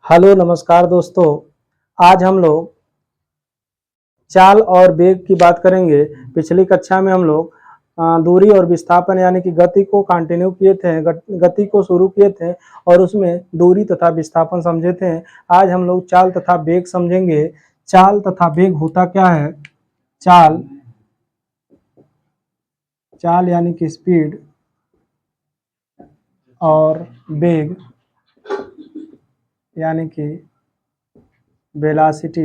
Hello नमस्कार दोस्तों। आज हम लोग चाल और वेग की बात करेंगे। पिछली कक्षा में हम लोग दूरी और विस्थापन यानी कि गति को कंटिन्यू किए थे, गति को शुरू किए थे और उसमें दूरी तथा विस्थापन समझे थे। आज हम लोग चाल तथा वेग समझेंगे। चाल तथा वेग होता क्या है? चाल चाल यानी कि स्पीड और वेग यानी कि वेलोसिटी।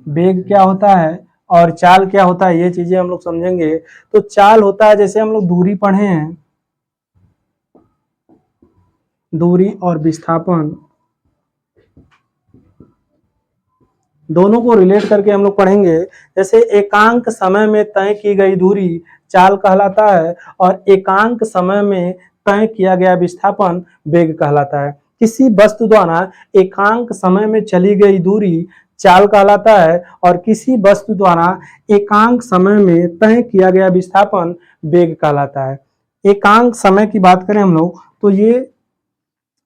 वेग क्या होता है और चाल क्या होता है, ये चीजें हम लोग समझेंगे। तो चाल होता है, जैसे हम लोग दूरी पढ़े हैं, दूरी और विस्थापन दोनों को रिलेट करके हम लोग पढ़ेंगे। जैसे एकांक समय में तय की गई दूरी चाल कहलाता है और एकांक समय में तय किया गया विस्थापन वेग कहलाता है। किसी वस्तु द्वारा एकांक समय में चली गई दूरी चाल कहलाता है और किसी वस्तु द्वारा एकांक समय में तय किया गया विस्थापन वेग कहलाता है। एकांक समय की बात करें हम लोग तो ये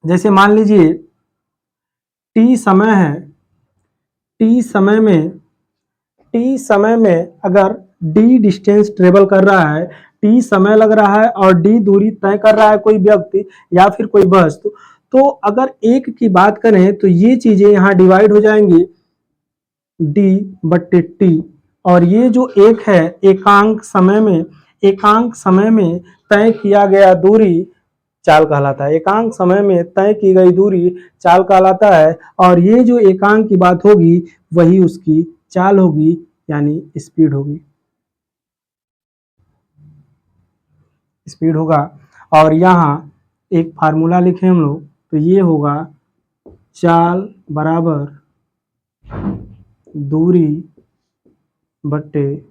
जैसे मान लीजिए टी समय है। टी समय में अगर डी डिस्टेंस ट्रेवल कर रहा है, टी समय लग रहा है और डी दूरी तय कर रहा है कोई व्यक्ति या फिर कोई वस्तु, तो अगर एक की बात करें तो ये चीजें यहाँ डिवाइड हो जाएंगी डी बट्टे टी। और ये जो एक है एकांक समय में तय किया गया दूरी चाल कहलाता है। एकांक समय में तय की गई दूरी चाल कहलाता है और ये जो एकांक की बात होगी वही उसकी चाल होगी यानी स्पीड होगी, स्पीड होगा। और यहाँ एक फार्मूला लिखे हम लोग तो ये होगा चाल बराबर दूरी बट्टे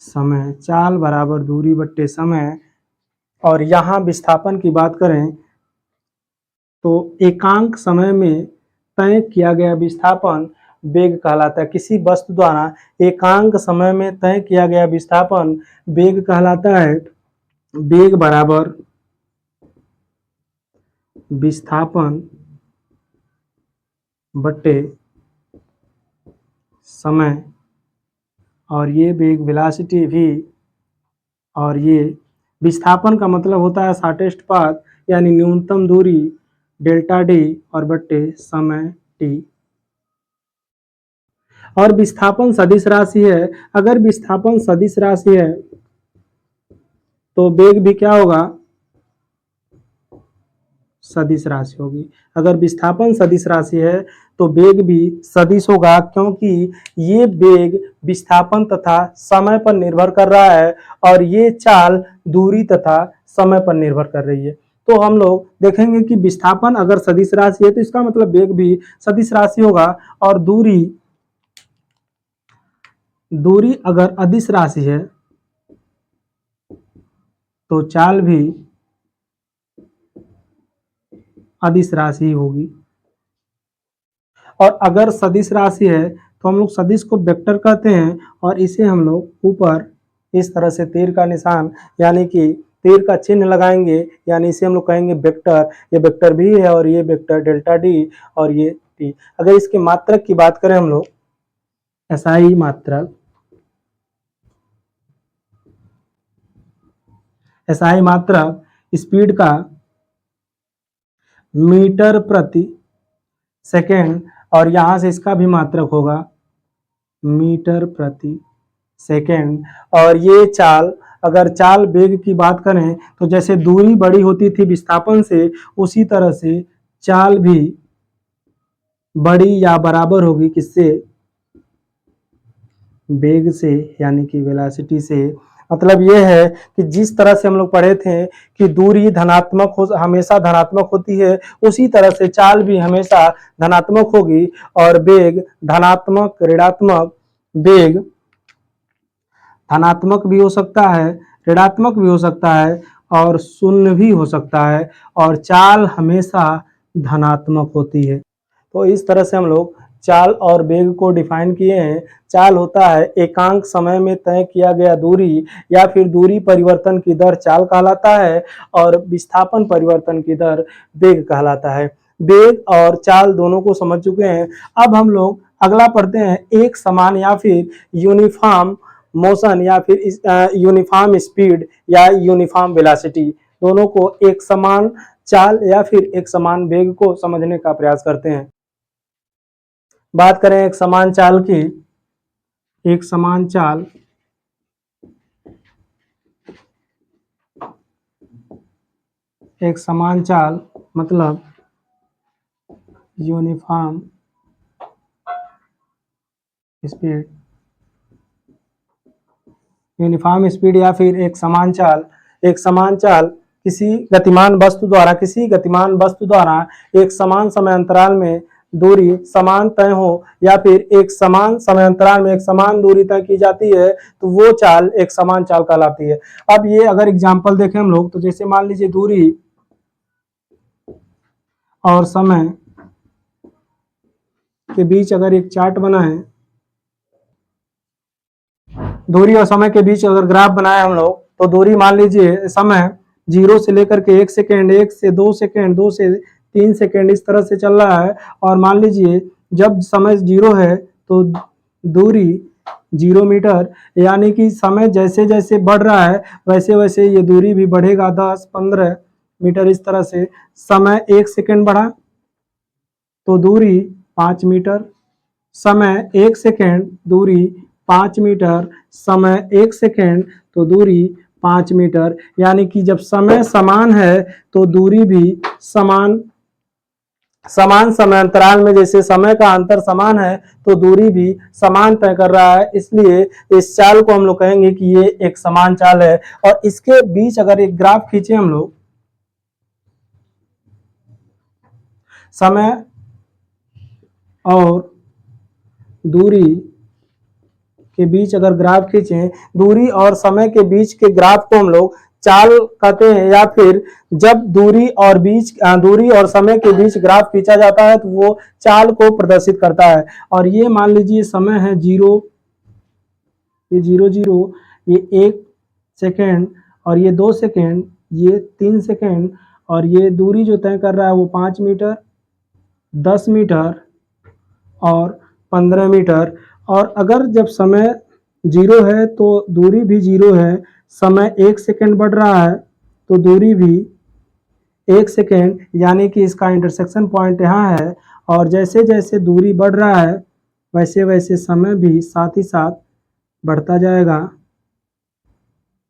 समय। चाल बराबर दूरी बट्टे समय। और यहाँ विस्थापन की बात करें तो एकांक समय में तय किया गया विस्थापन वेग कहलाता है। किसी वस्तु द्वारा एकांक समय में तय किया गया विस्थापन वेग कहलाता है। वेग बराबर विस्थापन बट्टे समय। और ये वेग वेलोसिटी भी। और ये विस्थापन का मतलब होता है शॉर्टेस्ट पाथ यानी न्यूनतम दूरी डेल्टा डी और बट्टे समय टी। और विस्थापन सदिश राशि है। अगर विस्थापन सदिश राशि है तो वेग भी क्या होगा? सदिश राशि होगी। अगर विस्थापन सदिश राशि है तो वेग भी सदिश होगा, क्योंकि ये वेग विस्थापन तथा समय पर निर्भर कर रहा है और ये चाल दूरी तथा समय पर निर्भर कर रही है। तो हम लोग देखेंगे कि विस्थापन अगर सदिश राशि है तो इसका मतलब वेग भी सदिश राशि होगा। और दूरी अगर अदिश राशि है तो चाल भी अदिश राशि होगी। और अगर सदिश राशि है तो हम लोग सदिश को वेक्टर कहते हैं और इसे हम लोग ऊपर इस तरह से तीर का निशान यानी कि तीर का चिन्ह लगाएंगे, यानी इसे हम लोग कहेंगे वेक्टर। ये वेक्टर भी है और ये वेक्टर डेल्टा डी और ये टी। अगर इसके मात्रक की बात करें हम लोग एसआई मात्रक स्पीड का मीटर प्रति सेकेंड और यहां से इसका भी मात्रक होगा मीटर प्रति सेकेंड। और ये चाल, अगर चाल वेग की बात करें तो जैसे दूरी बड़ी होती थी विस्थापन से, उसी तरह से चाल भी बड़ी या बराबर होगी किससे? वेग से यानी कि वेलोसिटी से। मतलब ये है कि जिस तरह से हम लोग पढ़े थे कि दूरी हमेशा धनात्मक होती है, उसी तरह से चाल भी हमेशा धनात्मक होगी। और वेग धनात्मक ऋणात्मक, वेग धनात्मक भी हो सकता है, ऋणात्मक भी हो सकता है और शून्य भी हो सकता है। और चाल हमेशा धनात्मक होती है। तो इस तरह से हम लोग चाल और वेग को डिफाइन किए हैं। चाल होता है एकांक समय में तय किया गया दूरी या फिर दूरी परिवर्तन की दर चाल कहलाता है और विस्थापन परिवर्तन की दर वेग कहलाता है। वेग और चाल दोनों को समझ चुके हैं। अब हम लोग अगला पढ़ते हैं, एक समान या फिर यूनिफॉर्म मोशन या फिर यूनिफॉर्म स्पीड या यूनिफॉर्म वेलोसिटी, दोनों को एक समान चाल या फिर एक समान वेग को समझने का प्रयास करते हैं। बात करें एक समान चाल की, एक समान चाल एक समान चाल मतलब यूनिफॉर्म स्पीड, यूनिफॉर्म स्पीड या फिर एक समान चाल, एक समान चाल किसी गतिमान वस्तु द्वारा एक समान समय अंतराल में दूरी समान तय हो या फिर एक समान समय अंतराल में एक समान दूरी तय की जाती है तो वो चाल एक समान चाल कहलाती है। अब ये अगर एग्जांपल देखें हम लोग, तो जैसे मान लीजिए दूरी और समय के बीच अगर एक चार्ट बना है, दूरी और समय के बीच अगर ग्राफ बनाए हम लोग, तो दूरी मान लीजिए समय 0 से लेकर के 1 सेकेंड, 1 से 2 सेकेंड, 2 से 3 सेकेंड इस तरह से चल रहा है। और मान लीजिए जब समय 0 है तो दूरी 0 मीटर, यानी कि समय जैसे जैसे बढ़ रहा है वैसे वैसे ये दूरी भी बढ़ेगा, 10, 15 मीटर इस तरह से। समय 1 सेकेंड बढ़ा तो दूरी 5 मीटर, समय 1 सेकेंड दूरी 5 मीटर, समय 1 सेकेंड तो दूरी 5 मीटर, यानी कि जब समय समान है तो दूरी भी समान समय अंतराल में, जैसे समय का अंतर समान है तो दूरी भी समान तय कर रहा है, इसलिए इस चाल को हम लोग कहेंगे कि ये एक समान चाल है। और इसके बीच अगर एक ग्राफ खींचे हम लोग, समय और दूरी के बीच अगर ग्राफ खींचे, दूरी और समय के बीच के ग्राफ को हम लोग चाल कहते हैं, या फिर जब दूरी और समय के बीच ग्राफ खींचा जाता है तो वो चाल को प्रदर्शित करता है। और ये मान लीजिए समय है 0, ये 0 0, ये 1 सेकेंड और ये 2 सेकेंड, ये 3 सेकेंड, और ये दूरी जो तय कर रहा है वो 5 मीटर, 10 मीटर और 15 मीटर। और अगर जब समय 0 है तो दूरी भी 0 है, समय 1 सेकेंड बढ़ रहा है तो दूरी भी 1 सेकेंड, यानी कि इसका इंटरसेक्शन पॉइंट यहाँ है। और जैसे जैसे दूरी बढ़ रहा है वैसे वैसे समय भी साथ ही साथ बढ़ता जाएगा।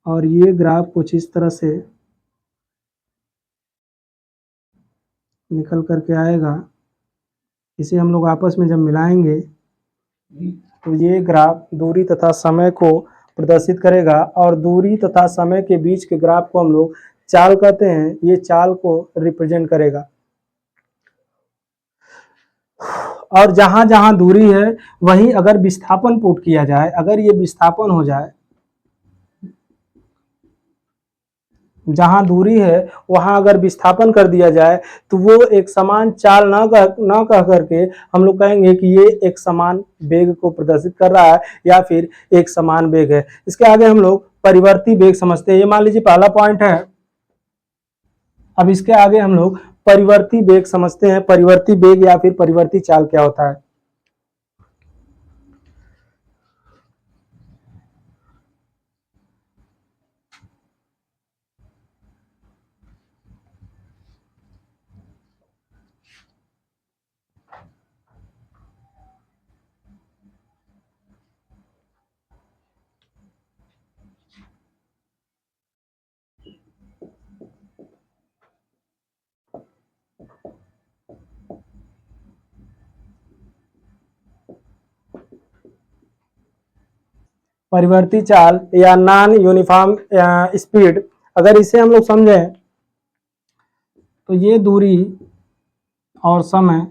और ये ग्राफ कुछ इस तरह से निकल करके आएगा। इसे हम लोग आपस में जब मिलाएंगे तो ये ग्राफ दूरी तथा समय को प्रदर्शित करेगा। और दूरी तथा समय के बीच के ग्राफ को हम लोग चाल कहते हैं, ये चाल को रिप्रेजेंट करेगा। और जहां जहां दूरी है वहीं अगर विस्थापन पुट किया जाए, अगर ये विस्थापन हो जाए, जहां दूरी है वहां अगर विस्थापन कर दिया जाए तो वो एक समान चाल ना कह करके हम लोग कहेंगे कि ये एक समान वेग को प्रदर्शित कर रहा है या फिर एक समान वेग है। इसके आगे हम लोग परिवर्ती वेग समझते हैं। ये मान लीजिए पहला पॉइंट है। अब इसके आगे हम लोग परिवर्ती वेग समझते हैं। परिवर्ती वेग या फिर परिवर्ती चाल क्या होता है। परिवर्ती चाल या नॉन यूनिफॉर्म स्पीड, अगर इसे हम लोग समझें तो ये दूरी और समय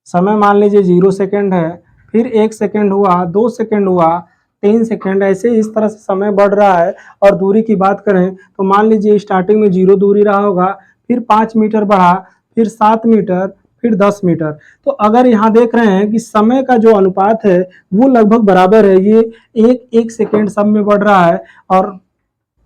समय मान लीजिए 0 सेकेंड है, फिर 1 सेकेंड हुआ, 2 सेकेंड हुआ, 3 सेकेंड, ऐसे इस तरह से समय बढ़ रहा है। और दूरी की बात करें तो मान लीजिए स्टार्टिंग में 0 दूरी रहा होगा, फिर 5 मीटर बढ़ा, फिर 7 मीटर, फिर 10 मीटर। तो अगर यहाँ देख रहे हैं कि समय का जो अनुपात है वो लगभग बराबर है, ये एक सेकेंड सब में बढ़ रहा है। और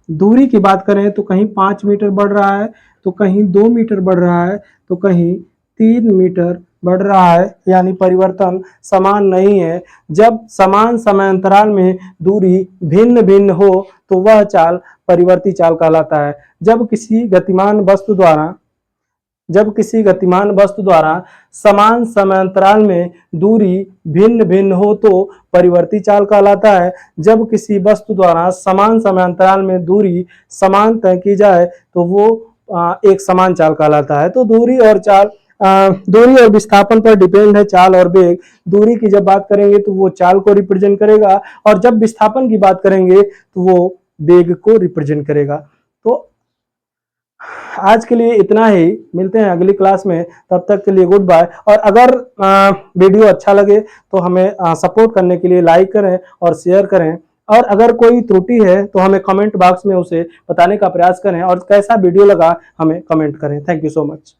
दूरी की बात करें तो कहीं 5 मीटर बढ़ रहा है, तो कहीं 2 मीटर बढ़ रहा है, तो कहीं 3 मीटर बढ़ रहा है, यानी परिवर्तन समान नहीं है। जब समान समय अंतराल में दूरी भिन्न भिन्न हो तो वह चाल परिवर्ती चाल कहलाता है। जब किसी गतिमान वस्तु द्वारा समान समय अंतराल में दूरी भिन्न भिन्न हो तो परिवर्ती चाल कहलाता है। जब किसी वस्तु द्वारा समान समय अंतराल में दूरी समान तय की जाए तो वो एक समान चाल कहलाता है। तो दूरी और विस्थापन पर डिपेंड है चाल और वेग। दूरी की जब बात करेंगे तो वो चाल को रिप्रेजेंट करेगा, और जब विस्थापन की बात करेंगे तो वो वेग को रिप्रेजेंट करेगा। तो आज के लिए इतना ही, मिलते हैं अगली क्लास में, तब तक के लिए गुड बाय। और अगर वीडियो अच्छा लगे तो हमें सपोर्ट करने के लिए लाइक करें और शेयर करें, और अगर कोई त्रुटि है तो हमें कमेंट बॉक्स में उसे बताने का प्रयास करें, और कैसा वीडियो लगा हमें कमेंट करें। Thank you so much.